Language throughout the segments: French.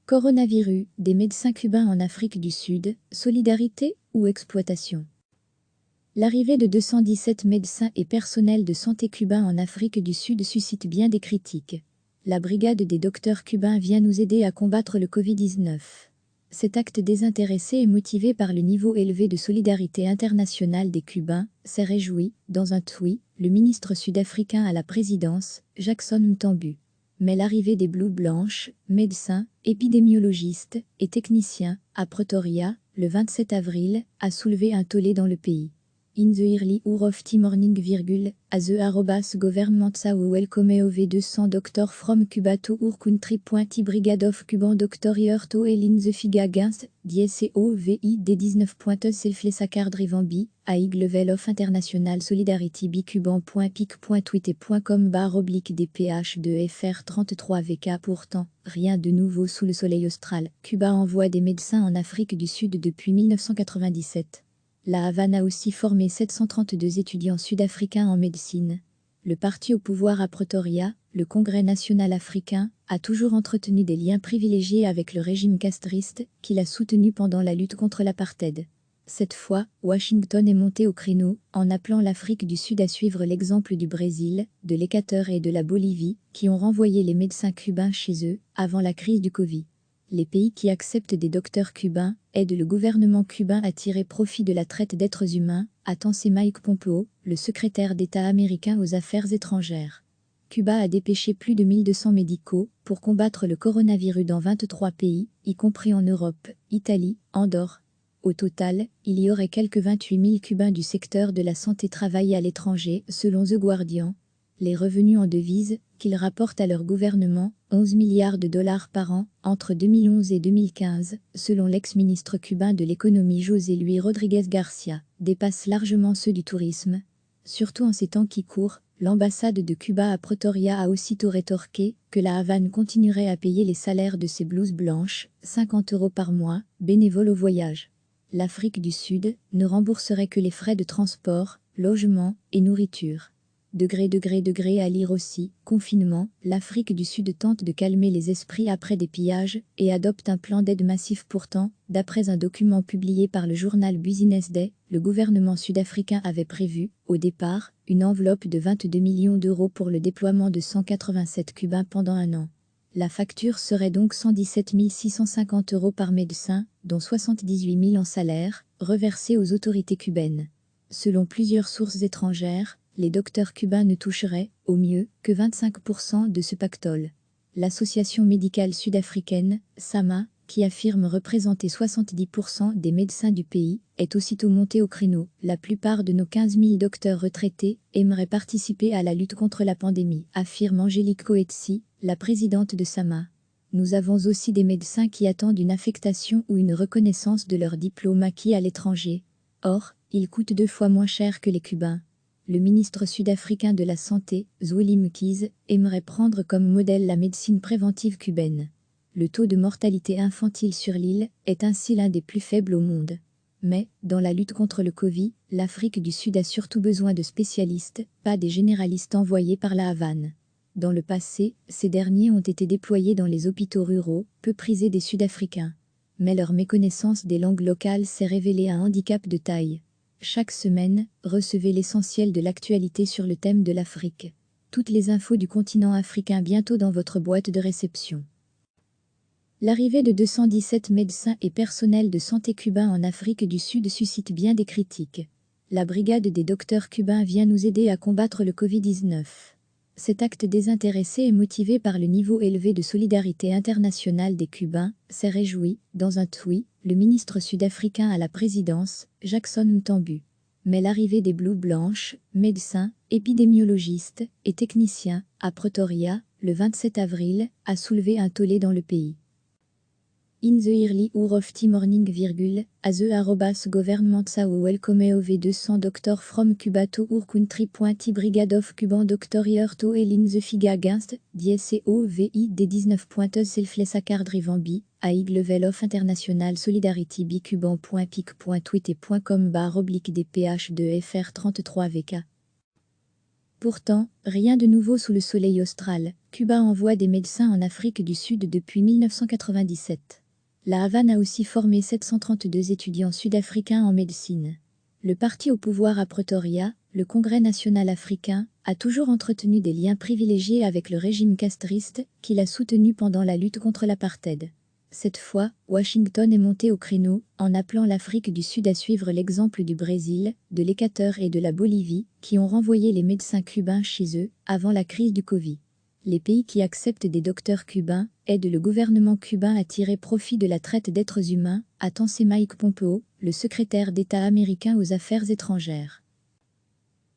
Coronavirus, des médecins cubains en Afrique du Sud, solidarité ou exploitation? L'arrivée de 217 médecins et personnels de santé cubains en Afrique du Sud suscite bien des critiques. La brigade des docteurs cubains vient nous aider à combattre le Covid-19. Cet acte désintéressé et motivé par le niveau élevé de solidarité internationale des Cubains s'est réjoui, dans un tweet, le ministre sud-africain à la présidence, Jackson Mtambu. Mais l'arrivée des Blouses Blanches, médecins, épidémiologistes et techniciens, à Pretoria, le 27 avril, a soulevé un tollé dans le pays. In the early hour of the morning, as the government saw welcome of 200 doctors from Cuba to our country. The brigade of Cuban doctors here to help in the fight against the COVID-19. Self-Sacard Rivambi, a high level of international solidarity bicuban.pic.twitter.com/DPH2FR 33VK. Pourtant, rien de nouveau sous le soleil austral. Cuba envoie des médecins en Afrique du Sud depuis 1997. La Havane a aussi formé 732 étudiants sud-africains en médecine. Le parti au pouvoir à Pretoria, le Congrès national africain, a toujours entretenu des liens privilégiés avec le régime castriste, qu'il a soutenu pendant la lutte contre l'apartheid. Cette fois, Washington est monté au créneau, en appelant l'Afrique du Sud à suivre l'exemple du Brésil, de l'Équateur et de la Bolivie, qui ont renvoyé les médecins cubains chez eux, avant la crise du Covid. Les pays qui acceptent des docteurs cubains aident le gouvernement cubain à tirer profit de la traite d'êtres humains, a pensé Mike Pompeo, le secrétaire d'État américain aux Affaires étrangères. Cuba a dépêché plus de 1200 médicaux pour combattre le coronavirus dans 23 pays, y compris en Europe, Italie, Andorre. Au total, il y aurait quelques 28 000 Cubains du secteur de la santé travaillés à l'étranger, selon The Guardian. Les revenus en devises, qu'ils rapportent à leur gouvernement, 11 milliards de dollars par an, entre 2011 et 2015, selon l'ex-ministre cubain de l'économie José Luis Rodríguez Garcia, dépassent largement ceux du tourisme. Surtout en ces temps qui courent, l'ambassade de Cuba à Pretoria a aussitôt rétorqué que la Havane continuerait à payer les salaires de ses blouses blanches, 50 € par mois, bénévoles au voyage. L'Afrique du Sud ne rembourserait que les frais de transport, logement et nourriture. Degré à lire aussi, confinement, l'Afrique du Sud tente de calmer les esprits après des pillages et adopte un plan d'aide massif pourtant, d'après un document publié par le journal Business Day, le gouvernement sud-africain avait prévu, au départ, une enveloppe de 22 millions d'euros pour le déploiement de 187 Cubains pendant un an. La facture serait donc 117 650 € par médecin, dont 78 000 en salaire, reversés aux autorités cubaines. Selon plusieurs sources étrangères, les docteurs cubains ne toucheraient, au mieux, que 25% de ce pactole. L'Association médicale sud-africaine, SAMA, qui affirme représenter 70% des médecins du pays, est aussitôt montée au créneau. La plupart de nos 15 000 docteurs retraités aimeraient participer à la lutte contre la pandémie, affirme Angélique Coetzee, la présidente de SAMA. Nous avons aussi des médecins qui attendent une affectation ou une reconnaissance de leur diplôme acquis à l'étranger. Or, ils coûtent 2 fois moins cher que les Cubains. Le ministre sud-africain de la Santé, Zweli Mkhize, aimerait prendre comme modèle la médecine préventive cubaine. Le taux de mortalité infantile sur l'île est ainsi l'un des plus faibles au monde. Mais, dans la lutte contre le Covid, l'Afrique du Sud a surtout besoin de spécialistes, pas des généralistes envoyés par la Havane. Dans le passé, ces derniers ont été déployés dans les hôpitaux ruraux, peu prisés des Sud-Africains. Mais leur méconnaissance des langues locales s'est révélée un handicap de taille. Chaque semaine, recevez l'essentiel de l'actualité sur le thème de l'Afrique. Toutes les infos du continent africain bientôt dans votre boîte de réception. L'arrivée de 217 médecins et personnels de santé cubains en Afrique du Sud suscite bien des critiques. La brigade des docteurs cubains vient nous aider à combattre le Covid-19. Cet acte désintéressé et motivé par le niveau élevé de solidarité internationale des Cubains s'est réjoui, dans un tweet, le ministre sud-africain à la présidence, Jackson Mtambu. Mais l'arrivée des Blouses Blanches, médecins, épidémiologistes et techniciens, à Pretoria, le 27 avril, a soulevé un tollé dans le pays. In the early hour of the morning, as the government saw welcome of 200 doctors from Cuba to our country. The brigade of Cuban doctors here to help in the fight against the COVID-19. Self-Sacard Rivambi, a high level of international solidarity bicuban.pic.twitter.com/DPH2FR 33VK. Pourtant, rien de nouveau sous le soleil austral. Cuba envoie des médecins en Afrique du Sud depuis 1997. La Havane a aussi formé 732 étudiants sud-africains en médecine. Le parti au pouvoir à Pretoria, le Congrès national africain, a toujours entretenu des liens privilégiés avec le régime castriste qu'il a soutenu pendant la lutte contre l'apartheid. Cette fois, Washington est monté au créneau en appelant l'Afrique du Sud à suivre l'exemple du Brésil, de l'Équateur et de la Bolivie, qui ont renvoyé les médecins cubains chez eux avant la crise du Covid. Les pays qui acceptent des docteurs cubains aident le gouvernement cubain à tirer profit de la traite d'êtres humains, a pensé Mike Pompeo, le secrétaire d'État américain aux Affaires étrangères.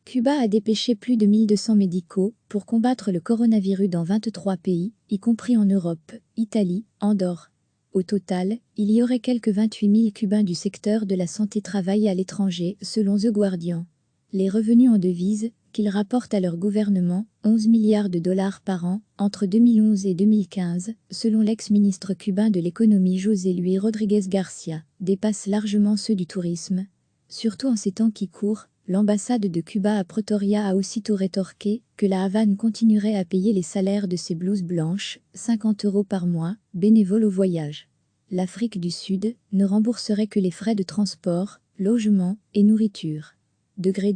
Cuba a dépêché plus de 1200 médicaux pour combattre le coronavirus dans 23 pays, y compris en Europe, Italie, Andorre. Au total, il y aurait quelques 28 000 Cubains du secteur de la santé travaillent à l'étranger, selon The Guardian. Les revenus en devises, qu'ils rapportent à leur gouvernement, 11 milliards de dollars par an, entre 2011 et 2015, selon l'ex-ministre cubain de l'économie José Luis Rodríguez Garcia, dépassent largement ceux du tourisme. Surtout en ces temps qui courent, l'ambassade de Cuba à Pretoria a aussitôt rétorqué que la Havane continuerait à payer les salaires de ses blouses blanches, 50 € par mois, bénévoles au voyage. L'Afrique du Sud ne rembourserait que les frais de transport, logement et nourriture. Degré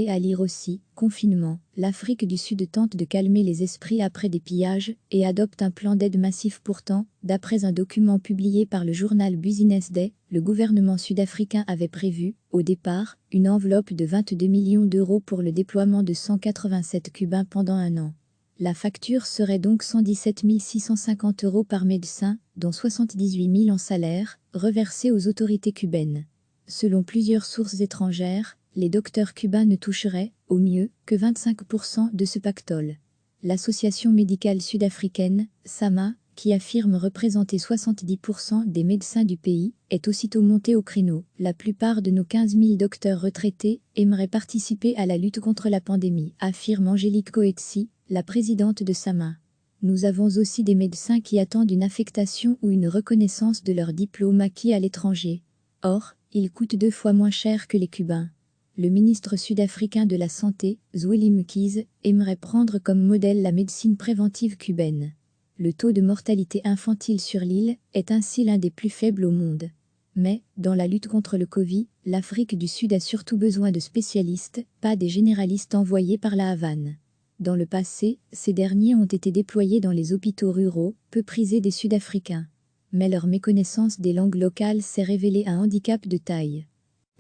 à lire aussi, confinement. L'Afrique du Sud tente de calmer les esprits après des pillages et adopte un plan d'aide massif pourtant, d'après un document publié par le journal Business Day, le gouvernement sud-africain avait prévu, au départ, une enveloppe de 22 millions d'euros pour le déploiement de 187 Cubains pendant un an. La facture serait donc 117 650 € par médecin, dont 78 000 en salaire, reversés aux autorités cubaines. Selon plusieurs sources étrangères, les docteurs cubains ne toucheraient, au mieux, que 25% de ce pactole. L'Association médicale sud-africaine, SAMA, qui affirme représenter 70% des médecins du pays, est aussitôt montée au créneau. La plupart de nos 15 000 docteurs retraités aimeraient participer à la lutte contre la pandémie, affirme Angélique Coetzee, la présidente de SAMA. Nous avons aussi des médecins qui attendent une affectation ou une reconnaissance de leur diplôme acquis à l'étranger. Or, ils coûtent 2 fois moins cher que les Cubains. Le ministre sud-africain de la Santé, Zweli Mkhize, aimerait prendre comme modèle la médecine préventive cubaine. Le taux de mortalité infantile sur l'île est ainsi l'un des plus faibles au monde. Mais, dans la lutte contre le Covid, l'Afrique du Sud a surtout besoin de spécialistes, pas des généralistes envoyés par la Havane. Dans le passé, ces derniers ont été déployés dans les hôpitaux ruraux, peu prisés des Sud-Africains. Mais leur méconnaissance des langues locales s'est révélée un handicap de taille.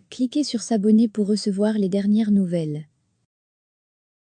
Cliquez sur s'abonner pour recevoir les dernières nouvelles.